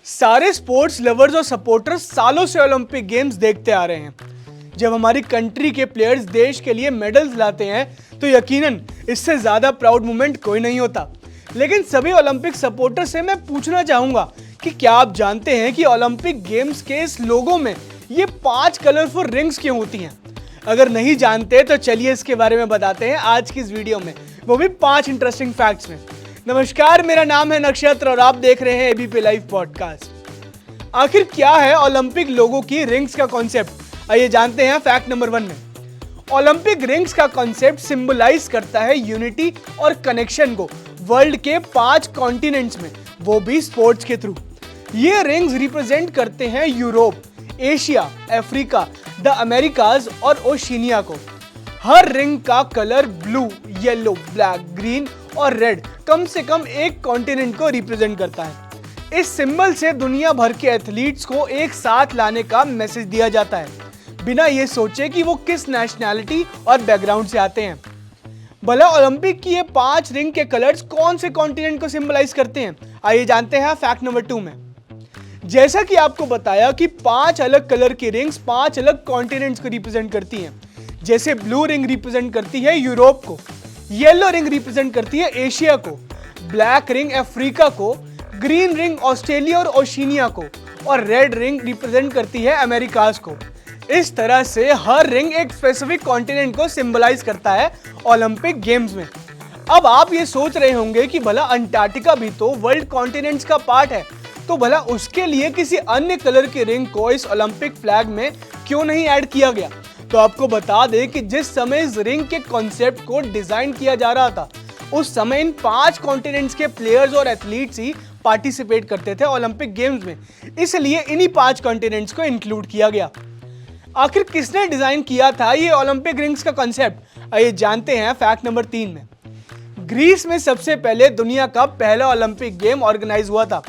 सारे sports lovers और supporters सालों से ओलंपिक गेम्स देखते आ रहे हैं। जब हमारी कंट्री के प्लेयर्स देश के लिए मेडल्स लाते हैं तो यकीनन इससे ज्यादा प्राउड मोमेंट कोई नहीं होता। लेकिन सभी ओलंपिक सपोर्टर से मैं पूछना चाहूंगा कि क्या आप जानते हैं कि ओलंपिक गेम्स के इस लोगो में ये 5 कलरफुल रिंग्स क्यों होती हैं? अगर नहीं जानते तो चलिए इसके बारे में बताते हैं आज की इस वीडियो में, वो भी 5 इंटरेस्टिंग फैक्ट्स में। नमस्कार, मेरा नाम है नक्षत्र और आप देख रहे हैं एबीपी लाइव पॉडकास्ट। आखिर क्या है ओलंपिक लोगो की रिंग्स का कॉन्सेप्ट? आइए जानते हैं फैक्ट नंबर 1 में। ओलंपिक रिंग्स का कॉन्सेप्ट सिंबलाइज करता है यूनिटी और कनेक्शन को वर्ल्ड के 5 कॉन्टिनेंट्स में, वो भी स्पोर्ट्स के थ्रू। ये रिंग्स रिप्रेजेंट करते हैं Europe, Asia, Africa, the Americas और ओशिनिया को। हर रिंग का colour blue, yellow, black, green और रेड कम से कम एक कॉन्टिनेंट को रिप्रेजेंट करता है। इस सिंबल से दुनिया भर के एथलीट्स को एक साथ लाने का मैसेज दिया जाता है, बिना ये सोचे कि वो किस नेशनैलिटी और बैकग्राउंड से आते हैं। भला ओलंपिक की ये 5 रिंग के कलर्स कौन से कॉन्टिनेंट को सिंबलाइज करते हैं? आइए जानते हैं फैक्ट नंबर 2 में। जैसा कि आपको बताया कि 5 अलग कलर की रिंग्स 5 अलग कॉन्टिनेंट्स को रिप्रेजेंट करती हैं। जैसे ब्लू रिंग रिप्रेजेंट करती है यूरोप को, येलो रिंग रिप्रेजेंट करती है एशिया को, ब्लैक रिंग अफ्रीका को, ग्रीन रिंग ऑस्ट्रेलिया और ओशिनिया को और रेड रिंग रिप्रेजेंट करती है अमेरिकाज को। इस तरह से हर रिंग एक स्पेसिफिक कॉन्टिनेंट को सिंबलाइज करता है ओलंपिक गेम्स में। अब आप ये सोच रहे होंगे कि भला अंटार्कटिका भी तो वर्ल्ड कॉन्टिनेंट्स का पार्ट है, तो भला उसके लिए किसी अन्य कलर की रिंग को इस ओलंपिक फ्लैग में क्यों नहीं ऐड किया गया? तो आपको बता दें कि जिस समय इस रिंग के कॉन्सेप्ट को डिजाइन किया जा रहा था, उस समय इन 5 कॉन्टिनेंट्स के प्लेयर्स और एथलीट्स ही पार्टिसिपेट करते थे ओलंपिक गेम्स में, इसलिए इन्हीं 5 कॉन्टिनेंट्स को इंक्लूड किया गया। आखिर किसने डिजाइन किया था ये ओलंपिक रिंग्स का कॉन्सेप्ट? आइए जानते हैं फैक्ट नंबर 3 में। ग्रीस में सबसे पहले दुनिया का पहला ओलंपिक गेम ऑर्गेनाइज हुआ था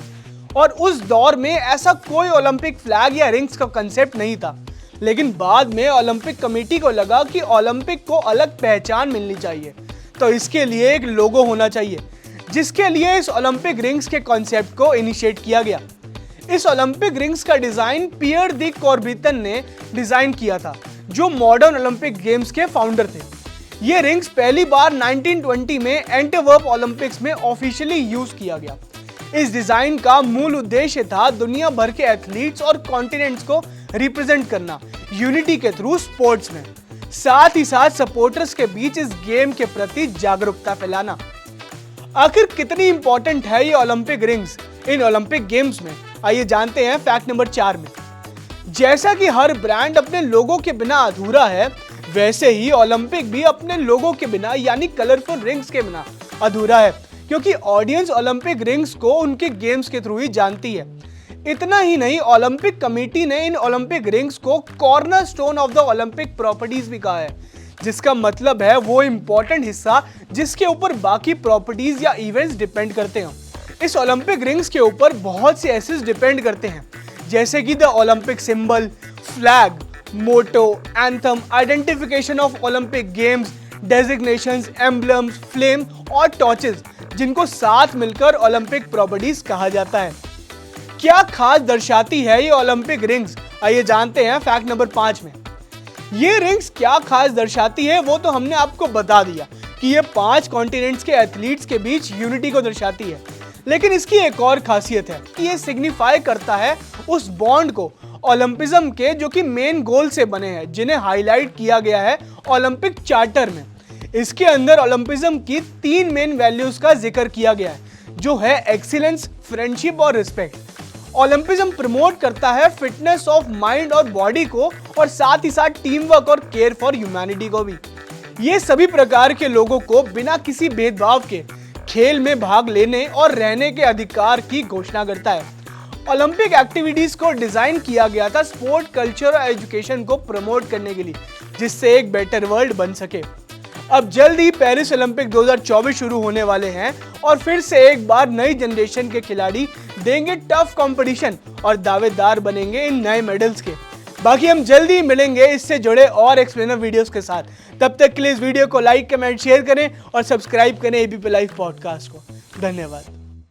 और उस दौर में ऐसा कोई ओलंपिक फ्लैग या रिंग्स का कॉन्सेप्ट नहीं था। लेकिन बाद में ओलंपिक कमेटी को लगा कि ओलंपिक को अलग पहचान मिलनी चाहिए, तो इसके लिए एक लोगो होना चाहिए, जिसके लिए इस ओलंपिक रिंग्स के कॉन्सेप्ट को इनिशिएट किया गया। इस ओलंपिक रिंग्स का डिजाइन पियर दी कॉर्बिटन ने डिजाइन किया था, जो मॉडर्न ओलंपिक गेम्स के फाउंडर थे। ये रिंग्स पहली बार 1920 में एंटवर्प ओलंपिक्स में ऑफिशियली यूज किया गया। इस डिजाइन का मूल उद्देश्य था दुनिया भर के एथलीट्स और कॉन्टिनेंट्स को रिप्रेजेंट करना यूनिटी के थ्रू स्पोर्ट्स में, साथ ही साथ सपोर्टर्स के बीच इस गेम के प्रति जागरूकता फैलाना। आखिर कितनी इंपॉर्टेंट है ये ओलंपिक रिंग्स इन ओलंपिक गेम्स में? आइए जानते हैं फैक्ट नंबर 4 में। जैसा कि हर ब्रांड अपने लोगो के बिना अधूरा है, वैसे ही ओलंपिक भी अपने लोगो के बिना यानी कलरफुल रिंग्स के बिना अधूरा है, क्योंकि ऑडियंस ओलंपिक रिंग्स को उनके गेम्स के थ्रू ही जानती है। इतना ही नहीं, ओलंपिक कमेटी ने इन ओलंपिक रिंग्स को cornerstone of the Olympic properties भी कहा है, जिसका मतलब है वो इंपॉर्टेंट हिस्सा जिसके ऊपर बाकी प्रॉपर्टीज या इवेंट्स डिपेंड करते हैं। इस ओलंपिक रिंग्स के ऊपर बहुत से एसेट्स डिपेंड करते हैं, जैसे कि the Olympic symbol, flag, motto, anthem, identification of Olympic games, designations, emblems, flame और टॉर्चेस, जिनको साथ मिलकर ओलंपिक प्रॉपर्टीज कहा जाता है। क्या खास दर्शाती है ये ओलंपिक रिंग्स? आइए जानते हैं फैक्ट नंबर 5 में। ये रिंग्स क्या खास दर्शाती है वो तो हमने आपको बता दिया कि ये 5 कॉन्टिनेंट्स के एथलीट्स के बीच यूनिटी को दर्शाती है, लेकिन इसकी एक और खासियत है कि ये सिग्निफाई करता है उस बॉन्ड को ओलंपिज्म के, जो कि मेन गोल से बने हैं, जिन्हें हाईलाइट किया गया है ओलंपिक चार्टर में। इसके अंदर ओलंपिज्म की 3 मेन वैल्यूज का जिक्र किया गया है, जो है एक्सीलेंस, फ्रेंडशिप और रिस्पेक्ट। ओलंपिज्म प्रमोट करता है फिटनेस ऑफ माइंड और बॉडी को, और साथ ही साथ टीम वर्क और केयर फॉर ह्यूमैनिटी को भी। ये सभी प्रकार के लोगों को बिना किसी भेदभाव के खेल में भाग लेने और रहने के अधिकार की घोषणा करता है। ओलंपिक एक्टिविटीज को डिजाइन किया गया था स्पोर्ट कल्चर और एजुकेशन को प्रमोट करने के लिए, जिससे एक बेटर वर्ल्ड बन सके। अब जल्द ही पेरिस ओलंपिक 2024 शुरू होने वाले हैं और फिर से एक बार नई जनरेशन के खिलाड़ी देंगे टफ कंपटीशन और दावेदार बनेंगे इन नए मेडल्स के। बाकी हम जल्दी मिलेंगे इससे जुड़े और एक्सप्लेनर वीडियोस के साथ। तब तक के लिए इस वीडियो को लाइक, कमेंट, शेयर करें और सब्सक्राइब करें एबीपी लाइव पॉडकास्ट को। धन्यवाद।